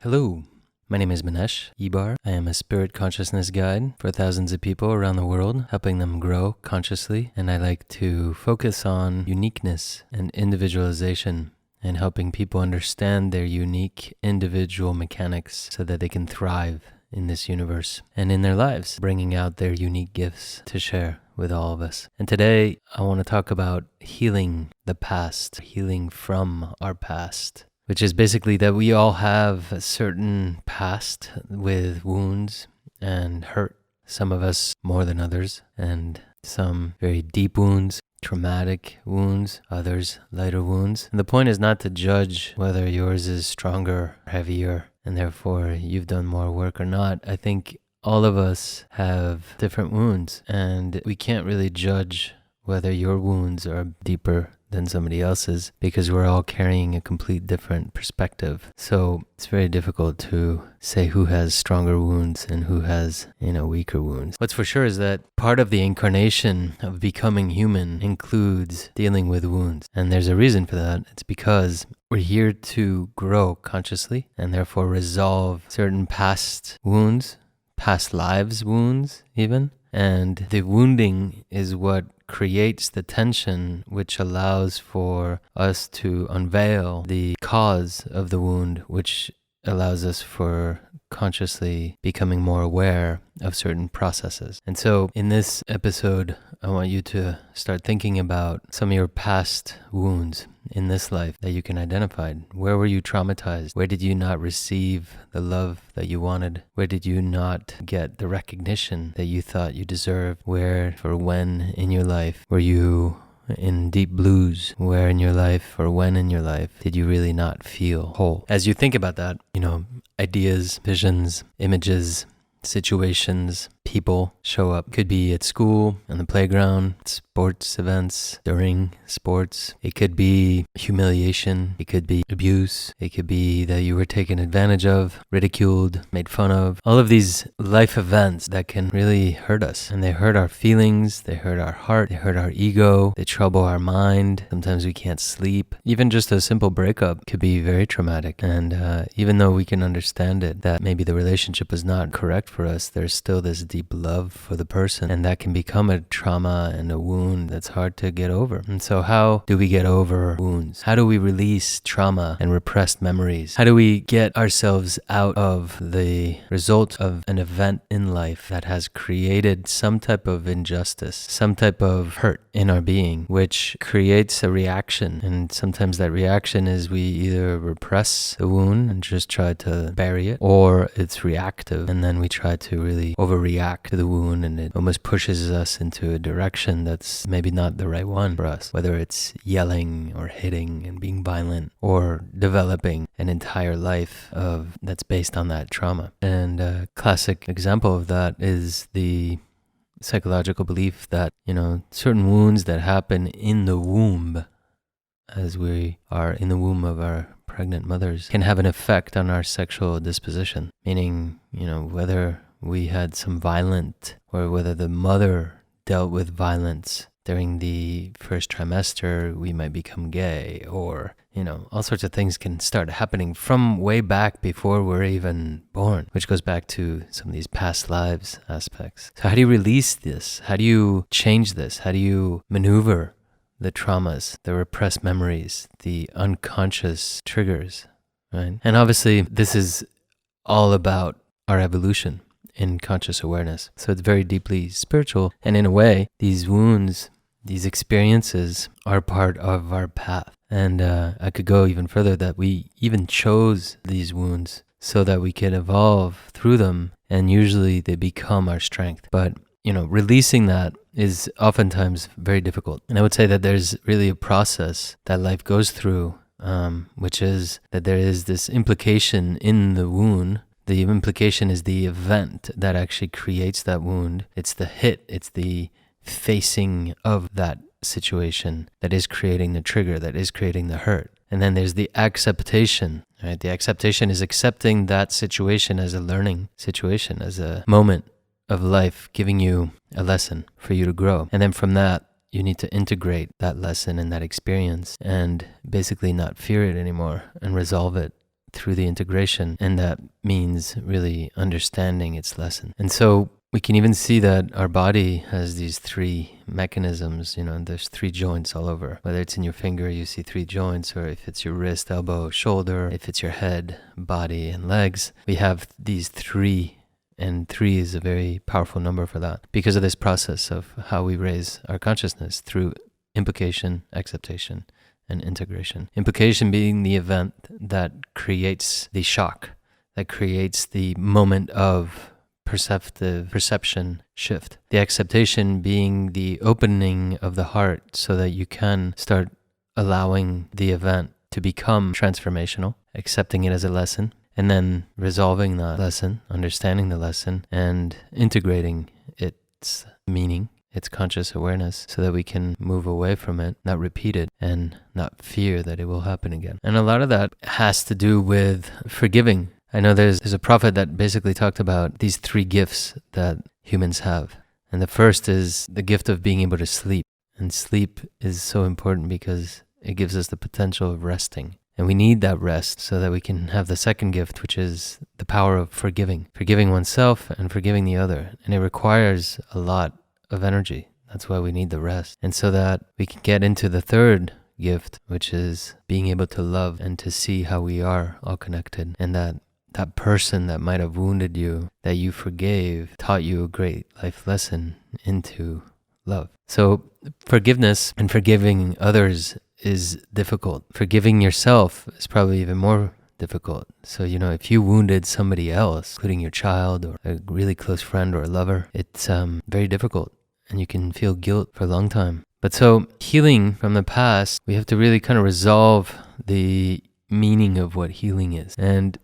Hello, my name is Manex Ibar. I am a spirit consciousness guide for thousands of people around the world, helping them grow consciously. And I like to focus on uniqueness and individualization and helping people understand their unique individual mechanics so that they can thrive in this universe and in their lives, bringing out their unique gifts to share with all of us. And today I want to talk about healing the past, healing from our past, which is basically that we all have a certain past with wounds and hurt. Some of us more than others, and some very deep wounds, traumatic wounds, others lighter wounds. And the point is not to judge whether yours is stronger or heavier, and therefore you've done more work or not. I think all of us have different wounds, and we can't really judge whether your wounds are deeper than somebody else's because we're all carrying a complete different perspective. So it's very difficult to say who has stronger wounds and who has, weaker wounds. What's for sure is that part of the incarnation of becoming human includes dealing with wounds. And there's a reason for that. It's because we're here to grow consciously and therefore resolve certain past wounds, past lives wounds even. And the wounding is what creates the tension which allows for us to unveil the cause of the wound, which allows us for consciously becoming more aware of certain processes. And so in this episode, I want you to start thinking about some of your past wounds in this life that you can identify. Where were you traumatized? Where did you not receive the love that you wanted? Where did you not get the recognition that you thought you deserved? Where or when in your life were you in deep blues? Where in your life or when in your life did you really not feel whole? As you think about that, ideas, visions, images, situations, people show up. Could be at school, on the playground, sports events, during sports. It could be humiliation. It could be abuse. It could be that you were taken advantage of, ridiculed, made fun of. All of these life events that can really hurt us. And they hurt our feelings. They hurt our heart. They hurt our ego. They trouble our mind. Sometimes we can't sleep. Even just a simple breakup could be very traumatic. And even though we can understand it, that maybe the relationship was not correct for us, there's still this deep love for the person, and that can become a trauma and a wound that's hard to get over. And so how do we get over wounds? How do we release trauma and repressed memories? How do we get ourselves out of the result of an event in life that has created some type of injustice, some type of hurt in our being, which creates a reaction? And sometimes that reaction is we either repress the wound and just try to bury it, or it's reactive, and then we try to really overreact to the wound, and it almost pushes us into a direction that's maybe not the right one for us, whether it's yelling or hitting and being violent or developing an entire life that's based on that trauma. And a classic example of that is the psychological belief that, certain wounds that happen in the womb, as we are in the womb of our pregnant mothers, can have an effect on our sexual disposition, meaning, whether we had some violent, or whether the mother dealt with violence during the first trimester, we might become gay, or, all sorts of things can start happening from way back before we're even born, which goes back to some of these past lives aspects. So how do you release this? How do you change this? How do you maneuver the traumas, the repressed memories, the unconscious triggers, right? And obviously this is all about our evolution in conscious awareness. So it's very deeply spiritual. And in a way, these wounds, these experiences are part of our path. And I could go even further that we even chose these wounds so that we could evolve through them. And usually they become our strength. But, releasing that is oftentimes very difficult. And I would say that there's really a process that life goes through, which is that there is this implication in the wound. The implication is the event that actually creates that wound. It's the hit, it's the facing of that situation that is creating the trigger, that is creating the hurt. And then there's the acceptation, right? The acceptation is accepting that situation as a learning situation, as a moment of life giving you a lesson for you to grow. And then from that, you need to integrate that lesson and that experience and basically not fear it anymore and resolve it through the integration. And that means really understanding its lesson. And so we can even see that our body has these three mechanisms, and there's three joints all over. Whether it's in your finger, you see three joints, or if it's your wrist, elbow, shoulder, if it's your head, body, and legs, we have these three. And 3 is a very powerful number for that because of this process of how we raise our consciousness through implication, acceptation, and integration. Implication being the event that creates the shock, that creates the moment of perception shift. The acceptation being the opening of the heart so that you can start allowing the event to become transformational, accepting it as a lesson, and then resolving that lesson, understanding the lesson, and integrating its meaning, its conscious awareness, so that we can move away from it, not repeat it, and not fear that it will happen again. And a lot of that has to do with forgiving. I know there's a prophet that basically talked about these 3 gifts that humans have. And the first is the gift of being able to sleep. And sleep is so important because it gives us the potential of resting. And we need that rest so that we can have the second gift, which is the power of forgiving oneself and forgiving the other. And it requires a lot of energy. That's why we need the rest. And so that we can get into the third gift, which is being able to love and to see how we are all connected. And that person that might have wounded you, that you forgave, taught you a great life lesson into love. So forgiveness and forgiving others is difficult. Forgiving yourself is probably even more difficult. So, if you wounded somebody else, including your child or a really close friend or a lover, it's very difficult and you can feel guilt for a long time. But so healing from the past, we have to really kind of resolve the meaning of what healing is. And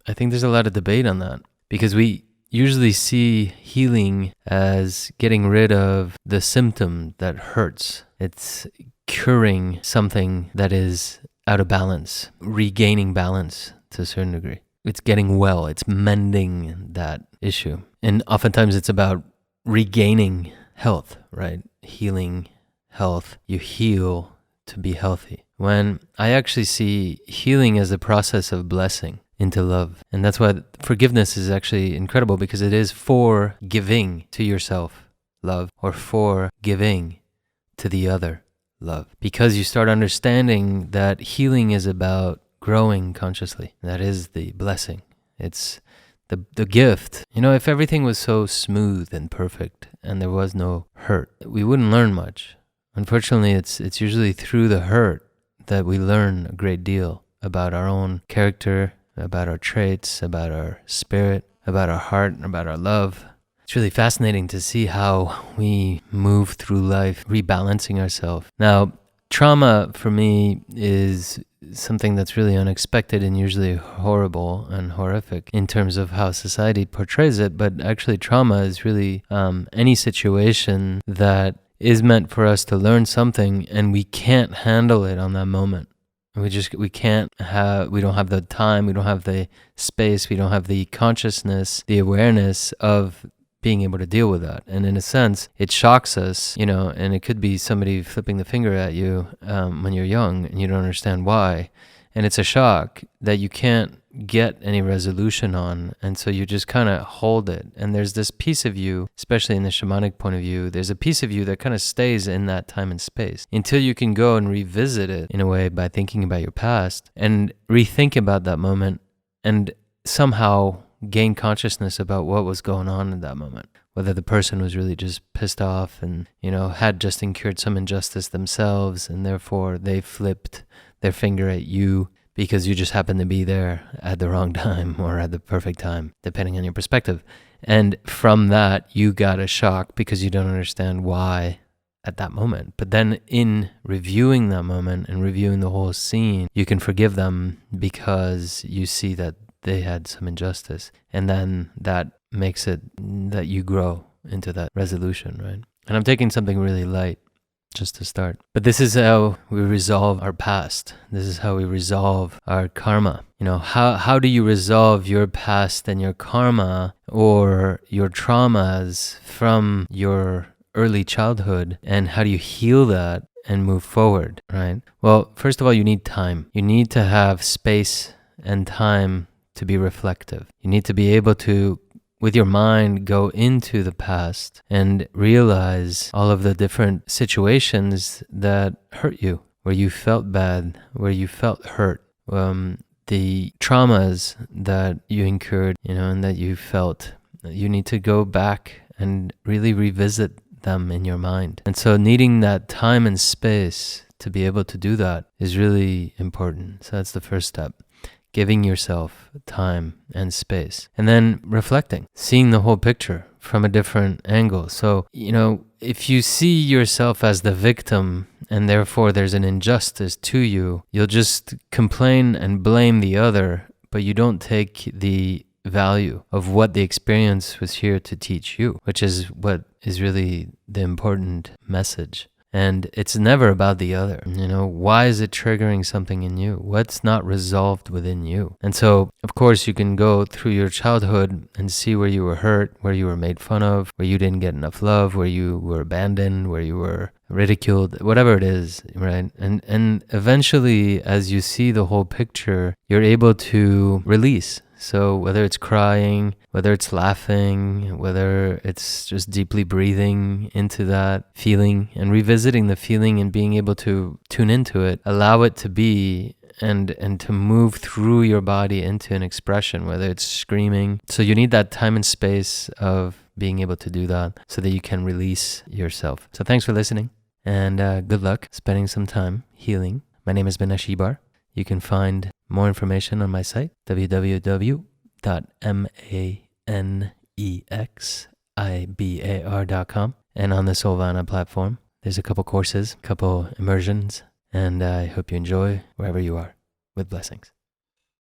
I think there's a lot of debate on that because we usually see healing as getting rid of the symptom that hurts. It's curing something that is out of balance, regaining balance to a certain degree. It's getting well, it's mending that issue. And oftentimes it's about regaining health, right? Healing health. You heal to be healthy. When I actually see healing as a process of blessing into love. And that's why forgiveness is actually incredible because it is for giving to yourself love or for giving to the other love. Because you start understanding that healing is about growing consciously. That is the blessing. It's the gift. If everything was so smooth and perfect and there was no hurt, we wouldn't learn much. Unfortunately, it's usually through the hurt that we learn a great deal about our own character, about our traits, about our spirit, about our heart, about our love. It's really fascinating to see how we move through life, rebalancing ourselves. Now, trauma for me is something that's really unexpected and usually horrible and horrific in terms of how society portrays it. But actually, trauma is really any situation that is meant for us to learn something and we can't handle it on that moment. We don't have the time, we don't have the space, we don't have the consciousness, the awareness of being able to deal with that. And in a sense, it shocks us, and it could be somebody flipping the finger at you when you're young and you don't understand why. And it's a shock that you can't get any resolution on. And so you just kind of hold it. And there's this piece of you, especially in the shamanic point of view, there's a piece of you that kind of stays in that time and space until you can go and revisit it in a way by thinking about your past and rethink about that moment and somehow gain consciousness about what was going on in that moment. Whether the person was really just pissed off and, had just incurred some injustice themselves and therefore they flipped their finger at you because you just happened to be there at the wrong time or at the perfect time, depending on your perspective. And from that, you got a shock because you don't understand why at that moment. But then in reviewing that moment and reviewing the whole scene, you can forgive them because you see that they had some injustice. And then that makes it that you grow into that resolution, right? And I'm taking something really light just to start. But this is how we resolve our past. This is how we resolve our karma. How do you resolve your past and your karma or your traumas from your early childhood? And how do you heal that and move forward, right? Well, first of all, you need time. You need to have space and time to be reflective. You need to be able to, with your mind, go into the past and realize all of the different situations that hurt you, where you felt bad, where you felt hurt, the traumas that you incurred, and that you felt. You need to go back and really revisit them in your mind. And so needing that time and space to be able to do that is really important. So that's the first step. Giving yourself time and space. And then reflecting, seeing the whole picture from a different angle. So, if you see yourself as the victim and therefore there's an injustice to you, you'll just complain and blame the other, but you don't take the value of what the experience was here to teach you, which is what is really the important message. And it's never about the other. Why is it triggering something in you? What's not resolved within you? And so, of course, you can go through your childhood and see where you were hurt, where you were made fun of, where you didn't get enough love, where you were abandoned, where you were ridiculed, whatever it is, right? And eventually, as you see the whole picture, you're able to release. So whether it's crying, whether it's laughing, whether it's just deeply breathing into that feeling and revisiting the feeling and being able to tune into it, allow it to be and to move through your body into an expression, whether it's screaming. So you need that time and space of being able to do that so that you can release yourself. So thanks for listening and good luck spending some time healing. My name is Manex Ibar. You can find more information on my site, www.manexibar.com, and on the Soulvana platform. There's a couple courses, couple immersions, and I hope you enjoy wherever you are. With blessings.